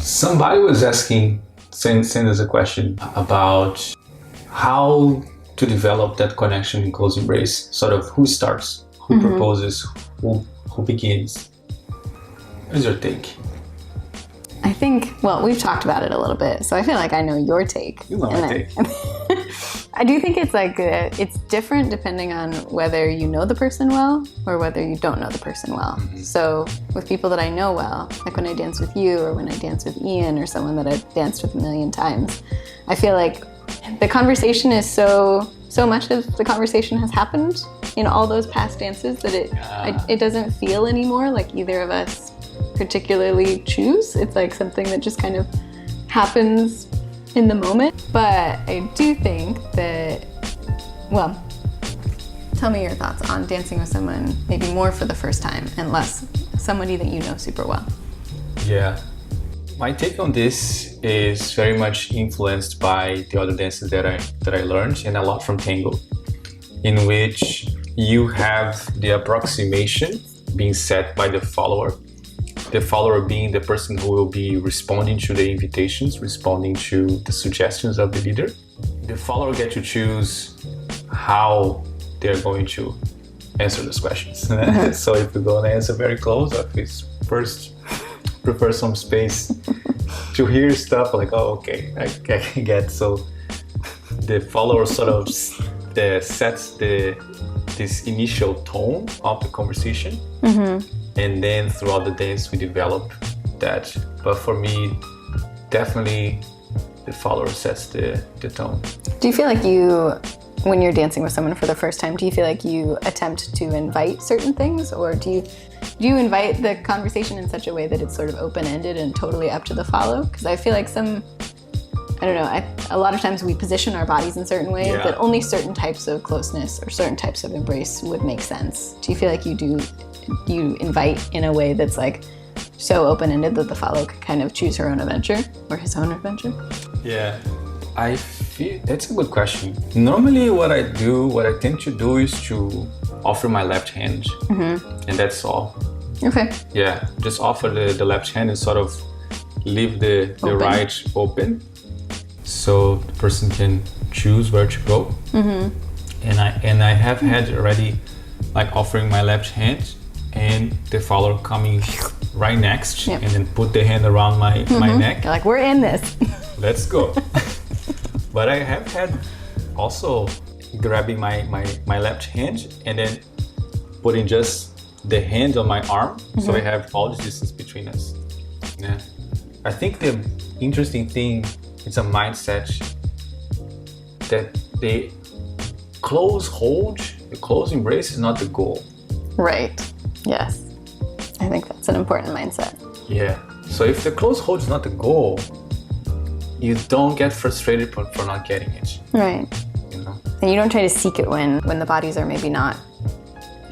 Somebody was send us a question about how to develop that connection in close embrace. Sort of who starts, who proposes, who begins. What is your take? I think, well, we've talked about it a little bit, so I feel like I know your take. You know my take. I do think it's like, it's different depending on whether you know the person well or whether you don't know the person well. So with people that I know well, like when I dance with you or when I dance with Ian or someone that I've danced with a million times, I feel like the conversation is so much of the conversation has happened in all those past dances that it doesn't feel anymore like either of us particularly choose. It's like something that just kind of happens in the moment. But I do think that, well, tell me your thoughts on dancing with someone maybe more for the first time and less somebody that you know super well. Yeah. My take on this is very much influenced by the other dances that I learned, and a lot from tango, in which you have the approximation being set by the follower being the person who will be responding to the invitations, responding to the suggestions of the leader. The follower gets to choose how they're going to answer those questions. So if we're going to answer very close, or if we first prefer some space to hear stuff like, oh, okay, I can get. So the follower sort of sets this initial tone of the conversation. And then throughout the dance, we develop that. But for me, definitely the follower sets the tone. Do you feel like when you're dancing with someone for the first time, do you feel like you attempt to invite certain things? Or do you invite the conversation in such a way that it's sort of open-ended and totally up to the follow? Because I feel like a lot of times we position our bodies in certain ways that only certain types of closeness or certain types of embrace would make sense. Do you feel like you invite in a way that's like so open-ended that the follower could kind of choose her own adventure or his own adventure? Yeah, I feel that's a good question. Normally what I tend to do is to offer my left hand, and that's all. Okay. Yeah, just offer the left hand and sort of leave the right open, so the person can choose where to go. And I have had already like offering my left hand and the follower coming right next and then put the hand around my neck. You're like, we're in this. Let's go. But I have had also grabbing my left hand and then putting just the hand on my arm, so I have all this distance between us. Yeah. I think the interesting thing is a mindset that the close embrace is not the goal. Right. Yes. I think that's an important mindset. Yeah. So if the close hold is not the goal, you don't get frustrated for not getting it. Right. You know? And you don't try to seek it when the bodies are maybe not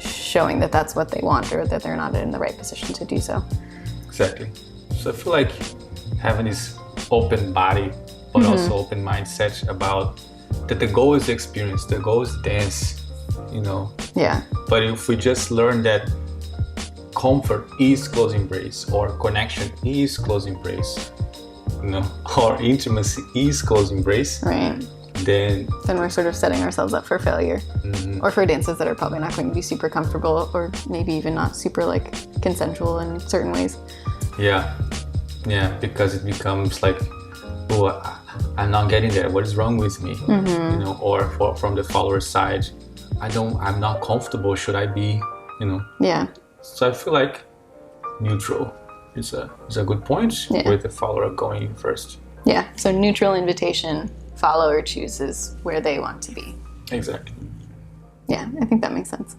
showing that that's what they want or that they're not in the right position to do so. Exactly. So I feel like having this open body, but also open mindset about that the goal is the experience, the goal is the dance, you know? Yeah. But if we just learn that comfort is close embrace, or connection is close embrace, you know, or intimacy is close embrace, right? Then we're sort of setting ourselves up for failure, or for dances that are probably not going to be super comfortable, or maybe even not super like consensual in certain ways. Yeah, because it becomes like, oh, I'm not getting there. What is wrong with me? You know, or from the follower side, I'm not comfortable. Should I be? You know. Yeah. So I feel like neutral is a good point, with the follower going first. Yeah. So neutral invitation, follower chooses where they want to be. Exactly. Yeah, I think that makes sense.